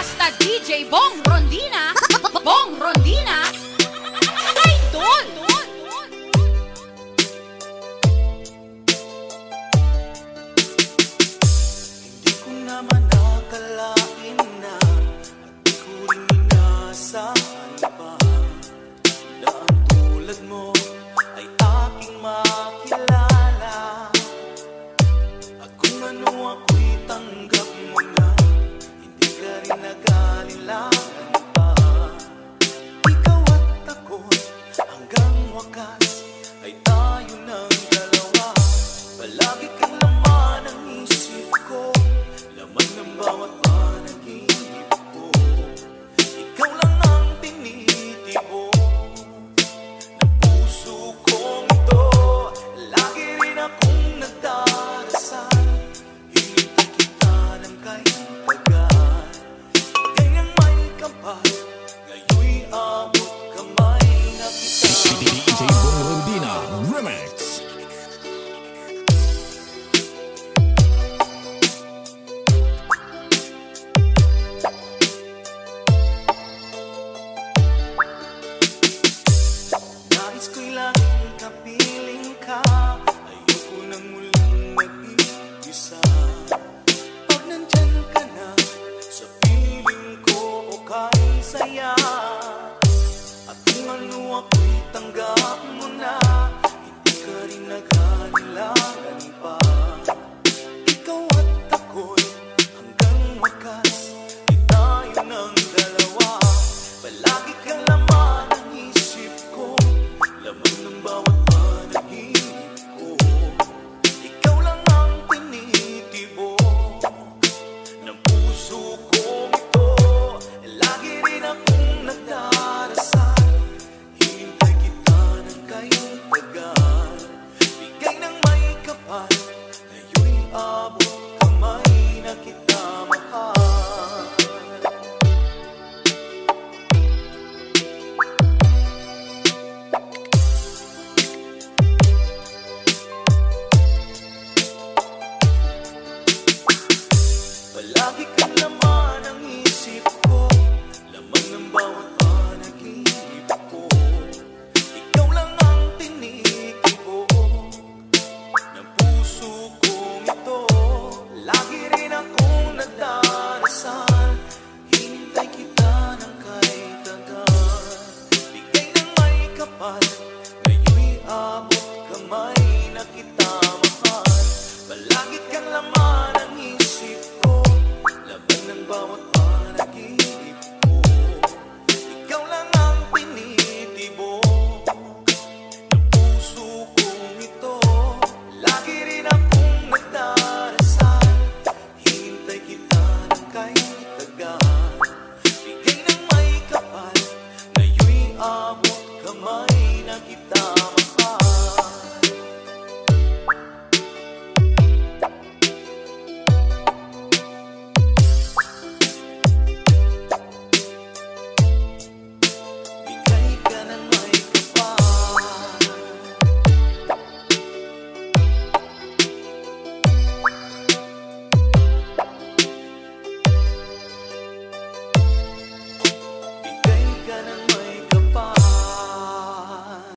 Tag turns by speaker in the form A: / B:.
A: Basta DJ Bong Rondina, Bong Rondina, Idol!
B: Hindi ko naman nakalain na at di ko rin inasahan pa na ang tulad mo ay aking makilala. At kung ano ako'y tanggap mo na, hindi ka rin nag-alilangan pa. Ikaw at ako hanggang wakas ay tayo ng dalawa. Palagi kang laman ng isip ko, laman ng bawat panaginip ko. Ikaw lang ang tinitibok ng puso kong ito. Lagi rin akong nagdarasal, hinintay kita ng kahit tagal. Ganyang may kapal, ngayon'y abot kamay na kita.
C: DJ Bong Rondina Remix.
B: Nais ko'y laging kapiling ka, ayoko nang muling mag-iisa. Pag nandyan ka na, sa piling ko okay saya. At kung ano ako'y tanggap mo na, hindi ka rin nag-alilangan pa. Ikaw at ako'y hanggang wakas ay tayo ng dalawa. Palagi kang laman ng isip ko, laman ng bawat panaginip ko. Ikaw lang ang tinitibok ng puso kong ito. Lagi rin akong nagdarasal, hinintay kita ng kahit tagal. Bigay ng may kapal, ngayon'y abot kamay na kita mahal. Palagi